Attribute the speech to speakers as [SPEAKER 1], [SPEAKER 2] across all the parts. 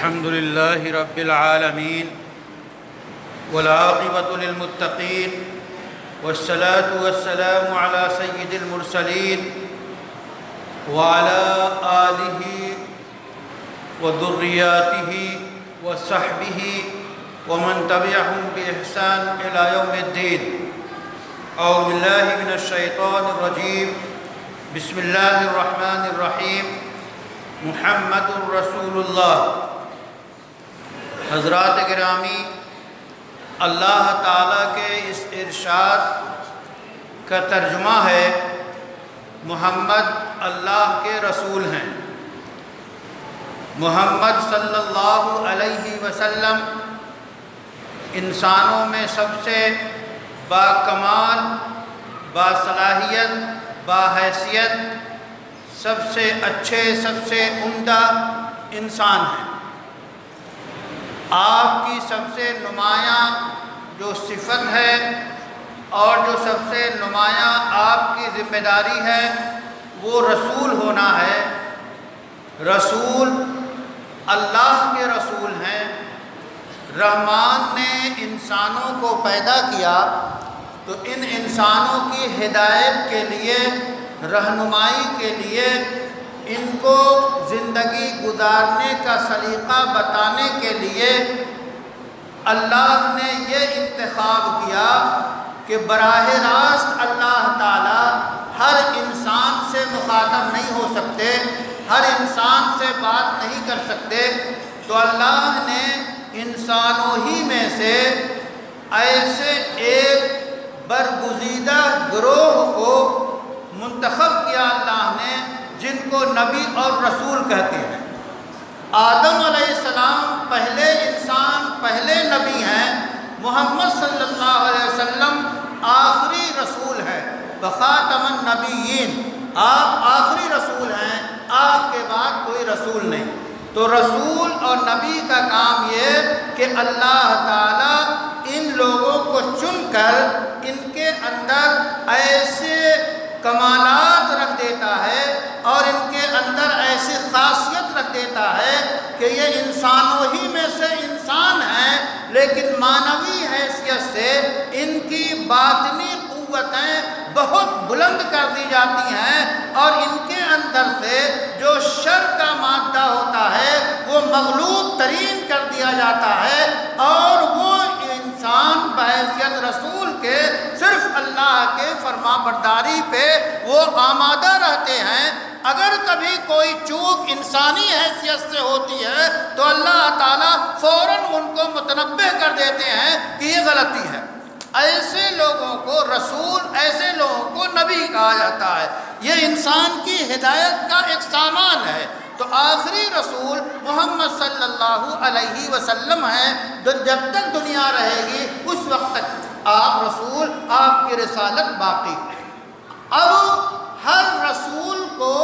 [SPEAKER 1] الحمد لله رب العالمين والعاقبة للمتقين والصلاة والسلام على سيد المرسلين وعلى آله وذرياته وصحبه ومن تبعهم بإحسان إلى يوم الدين. أعوذ بالله من الشيطان الرجيم. بسم الله الرحمن الرحيم. محمد رسول اللہ. حضرات گرامی، اللہ تعالیٰ کے اس ارشاد کا ترجمہ ہے محمد اللہ کے رسول ہیں. محمد صلی اللہ علیہ وسلم انسانوں میں سب سے باکمال، باصلاحیت، باحیثیت، سب سے اچھے، سب سے عمدہ انسان ہیں. آپ کی سب سے نمایاں جو صفت ہے اور جو سب سے نمایاں آپ کی ذمہ داری ہے وہ رسول ہونا ہے. رسول اللہ کے رسول ہیں. رحمان نے انسانوں کو پیدا کیا تو ان انسانوں کی ہدایت کے لیے، رہنمائی کے لیے، ان کو زندگی گزارنے کا سلیقہ بتانے کے لیے اللہ نے یہ انتخاب کیا کہ براہ راست اللہ تعالیٰ ہر انسان سے مخاطب نہیں ہو سکتے، ہر انسان سے بات نہیں کر سکتے. تو اللہ نے انسانوں ہی میں سے ایسے ایک برگزیدہ گروہ کو منتخب کیا اللہ نے، جن کو نبی اور رسول کہتے ہیں. آدم علیہ السلام پہلے انسان، پہلے نبی ہیں. محمد صلی اللہ علیہ وسلم آخری رسول ہیں. بخاتم النبیین، آپ آخری رسول ہیں، آپ کے بعد کوئی رسول نہیں. تو رسول اور نبی کا کام یہ کہ اللہ تعالیٰ ان لوگوں کو چن کر ان کے اندر ایسے کمالات رکھ دیتا ہے اور ان کے اندر ایسی خاصیت رکھ دیتا ہے کہ یہ انسانوں ہی میں سے انسان ہیں، لیکن معنوی حیثیت سے ان کی باطنی قوتیں بہت بلند کر دی جاتی ہیں اور ان کے اندر سے جو شر کا مادہ ہوتا ہے وہ مغلوب ترین کر دیا جاتا ہے اور وہ انسان بحیثیت رسول کے صرف اللہ کے فرما برداری پہ وہ آمادہ رہتے ہیں. اگر کبھی کوئی چوک انسانی حیثیت سے ہوتی ہے تو اللہ تعالیٰ فوراً ان کو متنبہ کر دیتے ہیں کہ یہ غلطی ہے. ایسے لوگوں کو رسول، ایسے لوگوں کو نبی کہا جاتا ہے. یہ انسان کی ہدایت کا ایک سامان ہے. تو آخری رسول محمد صلی اللہ علیہ وسلم ہیں. جب تک دنیا رہے گی اس وقت تک آپ رسول، آپ کی رسالت باقی ہے. اب ہر رسول کو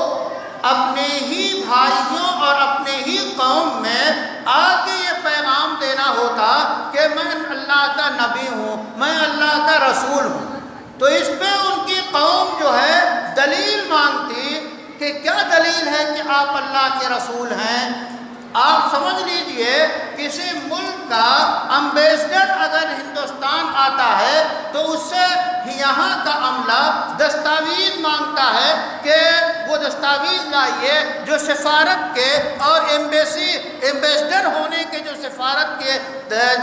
[SPEAKER 1] اپنے ہی بھائیوں اور اپنے ہی قوم میں آ کے یہ پیغام دینا ہوتا کہ میں اللہ کا نبی ہوں، میں اللہ کا رسول ہوں. تو اس پہ ان کی قوم جو ہے دلیل مانگتی کہ کیا دلیل ہے کہ آپ اللہ کے رسول ہیں. آپ سمجھ لیجئے کسی ملک کا امبیسڈر اگر ہندوستان آتا ہے تو اس سے یہاں کا عملہ دستاویز مانگتا ہے کہ وہ دستاویز لائیے جو سفارت کے اور ایمبیسڈر ہونے کے جو سفارت کے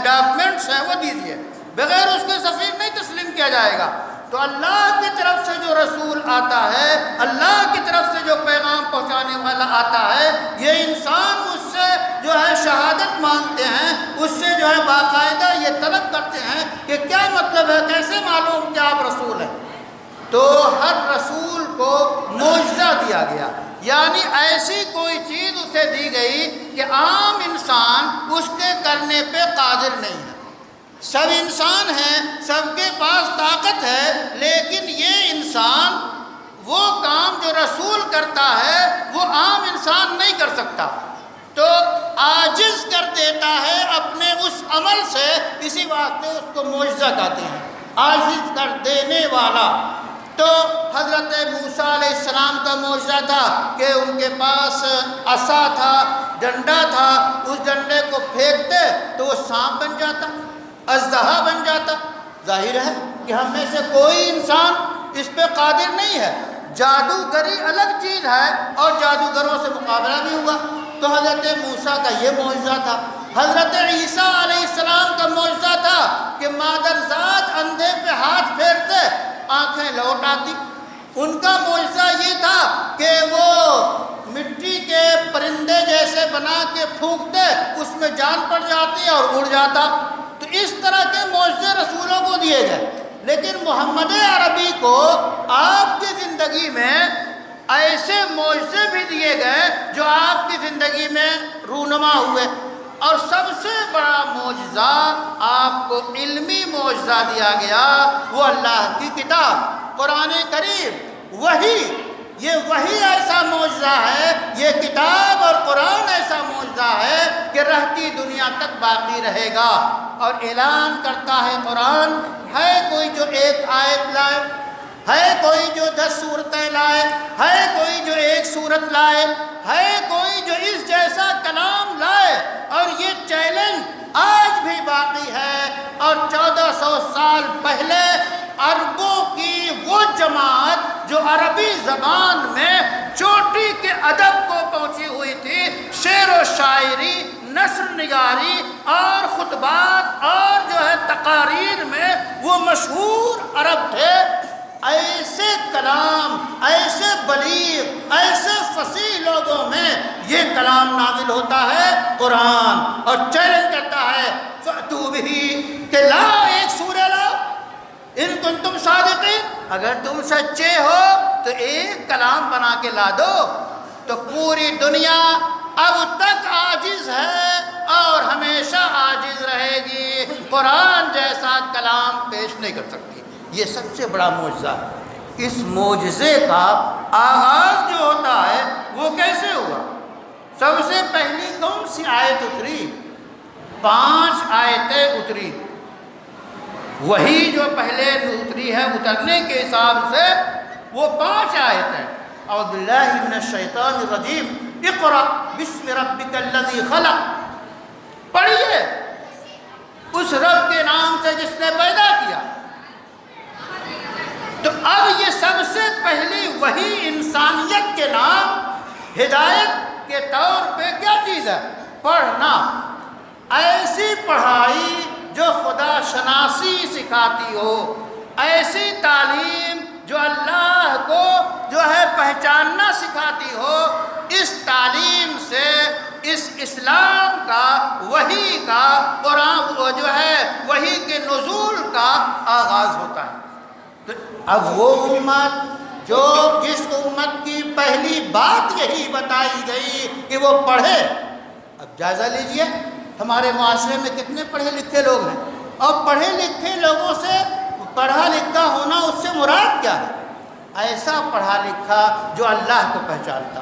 [SPEAKER 1] ڈاکومنٹس ہیں وہ دیجیے. بغیر اس کے سفیر نہیں تسلیم کیا جائے گا. تو اللہ کی طرف سے جو رسول آتا ہے، اللہ کی طرف سے جو پیغام پہنچانے والا آتا ہے، یہ انسان اس سے جو ہے شہادت مانگتے ہیں، اس سے جو ہے باقاعدہ یہ طلب کرتے ہیں کہ کیا مطلب ہے، کیسے معلوم کہ آپ رسول ہیں. تو ہر رسول کو معجزہ دیا گیا، یعنی ایسی کوئی چیز اسے دی گئی کہ عام انسان اس کے کرنے پہ قادر نہیں ہے. سب انسان ہیں، سب کے پاس طاقت ہے، لیکن یہ انسان وہ کام جو رسول کرتا ہے وہ عام انسان نہیں کر سکتا. تو عاجز کر دیتا ہے اپنے اس عمل سے، اسی واسطے اس کو معجزہ کہتے ہیں، عاجز کر دینے والا. تو حضرت موسیٰ علیہ السلام کا معجزہ تھا کہ ان کے پاس عصا تھا، ڈنڈا تھا. اس ڈنڈے سانپ بن جاتا، اژدہا بن جاتا۔ ظاہر ہے کہ ہم میں سے کوئی انسان اس پہ قادر نہیں ہے۔ جادوگری الگ چیز ہے اور جادوگروں سے مقابلہ بھی ہوا۔ تو حضرت موسیٰ کا یہ معجزہ تھا۔ حضرت عیسیٰ علیہ السلام کا معجزہ تھا کہ مادرزاد اندھے پہ ہاتھ پھیرتے آنکھیں لوٹ آتی۔ ان کا معجزہ یہ تھا کہ وہ مٹی کے پرندے جیسے بنا کے پھونکتے، اس میں جان پڑ جاتی اور اڑ جاتا۔ تو اس طرح کے معجزے رسولوں کو دیے گئے، لیکن محمد عربی کو آپ کی زندگی میں ایسے معجزے بھی دیے گئے جو آپ کی زندگی میں رونما ہوئے۔ اور سب سے بڑا معجزہ آپ کو علمی معجزہ دیا گیا، وہ اللہ کی کتاب قرآن کریم، وحی۔ یہ وحی ایسا معجزہ ہے، یہ کتاب اور قرآن ایسا معجزہ ہے کہ رہتی دنیا تک باقی رہے گا۔ اور اعلان کرتا ہے قرآن، ہے کوئی جو ایک آیت لائے، ہے کوئی جو 10 سورتیں لائے، ہے کوئی جو ایک سورت لائے، ہے کوئی جو اس جیسا کلام لائے۔ اور یہ چیلنج آج بھی باقی ہے۔ اور 1400 سال پہلے عربوں کی وہ جماعت جو عربی زبان میں چوٹی کے ادب کو پہنچی ہوئی تھی، شعر و شاعری، نثر نگاری اور خطبات اور جو ہے تقاریر میں وہ مشہور عرب تھے، ایسے کلام، ایسے بلیغ، ایسے فصیح لوگوں میں یہ کلام نازل ہوتا ہے قرآن، اور چیلنج کرتا ہے فَأْتُوا بِهِ کہ لا، ایک سورہ لا، ان کنتم صادقین، اگر تم سچے ہو تو ایک کلام بنا کے لا دو۔ تو پوری دنیا اب تک عاجز ہے اور ہمیشہ عاجز رہے گی، قرآن جیسا کلام پیش نہیں کر سکتی۔ یہ سب سے بڑا معجزہ ہے۔ اس معجزے کا آغاز جو ہوتا ہے وہ کیسے ہوا؟ سب سے پہلی کون سی آیت اتری؟ 5 آیتیں اتری۔ وہی جو پہلے اتری ہے اترنے کے حساب سے وہ 5 آیتیں۔ اعوذ باللہ من الشیطان الرجیم، اقرأ بسم ربک الذی خلق، پڑھیے اس رب کے نام سے جس نے پیدا کیا۔ تو اب یہ سب سے پہلی وہی انسانیت کے نام ہدایت کے طور پہ کیا چیز ہے؟ پڑھنا۔ ایسی پڑھائی جو خدا شناسی سکھاتی ہو، ایسی تعلیم جو اللہ کو جو ہے پہچاننا سکھاتی ہو، اس تعلیم سے اس اسلام کا، وحی کا، قرآن جو ہے وحی کے نزول کا آغاز ہوتا ہے۔ تو اب وہ امت جو جس امت کی پہلی بات یہی بتائی گئی کہ وہ پڑھے، اب جائزہ لیجئے ہمارے معاشرے میں کتنے پڑھے لکھے لوگ ہیں، اور پڑھے لکھے لوگوں سے پڑھا لکھا ہونا اس سے مراد کیا ہے؟ ایسا پڑھا لکھا جو اللہ کو پہچانتا۔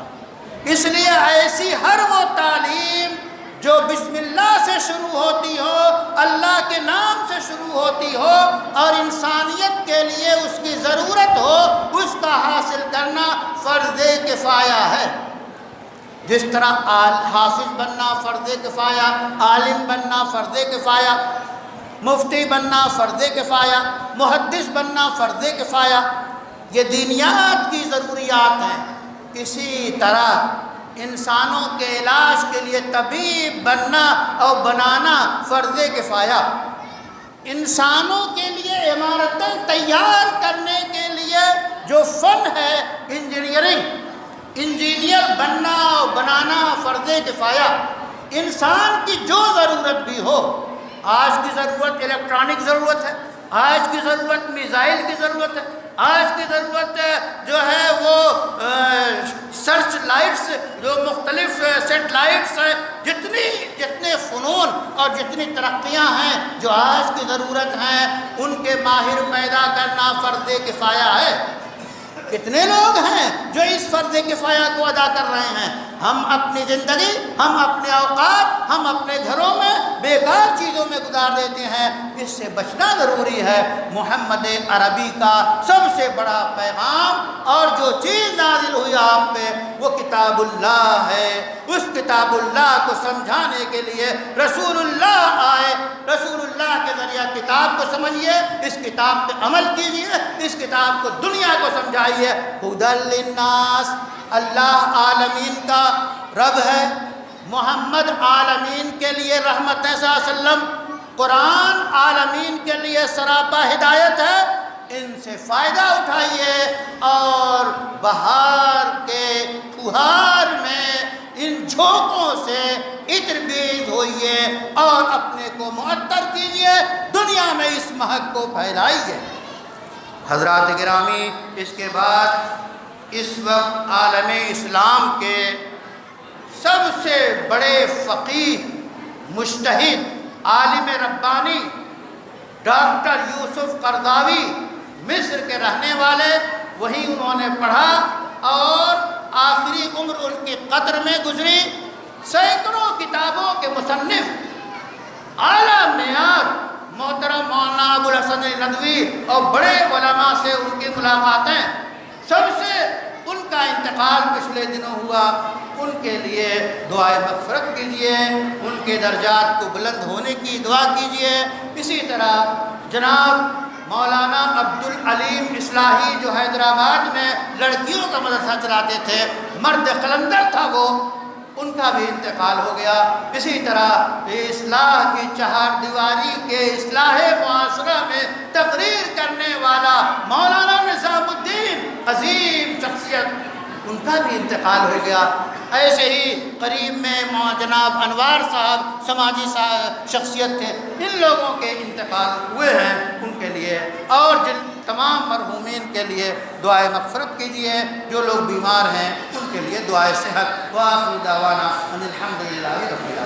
[SPEAKER 1] اس لیے ایسی ہر وہ تعلیم جو بسم اللہ سے شروع ہوتی ہو، اللہ کے نام سے شروع ہوتی ہو اور انسانیت کے لیے اس کی ضرورت ہو، اس کا حاصل کرنا فرض کفایہ ہے۔ جس طرح حافظ بننا فرض کفایہ، عالم بننا فرض کفایہ، مفتی بننا فرض کفایہ، محدث بننا فرض کفایہ، یہ دینیات کی ضروریات ہیں۔ اسی طرح انسانوں کے علاج کے لیے طبیب بننا اور بنانا فرض کفایہ، انسانوں کے لیے عمارتیں تیار کرنے کے لیے جو فن ہے انجینئر بننا اور بنانا فرض کفایہ۔ انسان کی جو ضرورت بھی ہو، آج کی ضرورت الیکٹرانک ضرورت ہے، آج کی ضرورت میزائل کی ضرورت ہے، آج کی ضرورت جو ہے وہ سرچ لائٹس، جو مختلف سیٹلائٹس ہیں، جتنے فنون اور جتنی ترقیاں ہیں جو آج کی ضرورت ہیں، ان کے ماہر پیدا کرنا فرض کفایہ ہے۔ کتنے لوگ ہیں جو اس فرض کفایہ کو ادا کر رہے ہیں؟ ہم اپنی زندگی، ہم اپنے اوقات، ہم اپنے گھروں میں بیکار چیزوں میں گزار دیتے ہیں، اس سے بچنا ضروری ہے۔ محمد عربی کا سب سے بڑا پیغام اور جو چیز نازل ہوئی آپ پہ وہ کتاب اللہ ہے۔ اس کتاب اللہ کو سمجھانے کے لیے رسول اللہ آئے، رسول اللہ کے ذریعہ کتاب کو سمجھیے، اس کتاب پہ عمل کیجیے، اس کتاب کو دنیا کو سمجھائیے۔ ھدی للناس، اللہ عالمین کا رب ہے، محمد عالمین کے لیے رحمت ہے صلی اللہ علیہ وسلم، قرآن عالمین کے لیے سراپا ہدایت ہے۔ ان سے فائدہ اٹھائیے اور بہار کے پھوہار میں ان جھونکوں سے عطر بیز ہوئیے اور اپنے کو معطر کیجیے، دنیا میں اس مہک کو پھیلائیے۔ حضرات گرامی، اس کے بعد اس وقت عالم اسلام کے سب سے بڑے فقیہ، مجتہد، عالم ربانی ڈاکٹر یوسف قرضاوی، مصر کے رہنے والے، وہیں انہوں نے پڑھا اور آخری عمر ان کی قطر میں گزری۔ سینکڑوں کتابوں کے مصنف، اعلیٰ معیار، محترم مولانا ابوالحسن ندوی اور بڑے علماء سے ان کی ملاقاتیں، سب سے ان کا انتقال پچھلے دنوں ہوا۔ ان کے لیے دعائے مغفرت کیجیے، ان کے درجات کو بلند ہونے کی دعا کیجیے۔ اسی طرح جناب مولانا عبدالعلیم اصلاحی جو حیدرآباد میں لڑکیوں کا مدرسہ چلاتے تھے، مرد قلندر تھا وہ، ان کا بھی انتقال ہو گیا۔ اسی طرح اصلاح کی چہار دیواری کے اصلاح معاشرہ میں تقریر کرنے والا مولانا نظام الدین، عظیم شخصیت، ان کا بھی انتقال ہو گیا۔ ایسے ہی قریب میں جناب انوار صاحب سماجی شخصیت تھے، ان لوگوں کے انتقال ہوئے ہیں، ان کے لیے اور جن تمام مرحومین کے لیے دعائے مغفرت کیجیے۔ جو لوگ بیمار ہیں ان کے لیے دعائے صحت۔ وآخر دعوانا ان الحمدللہ رب العالمین۔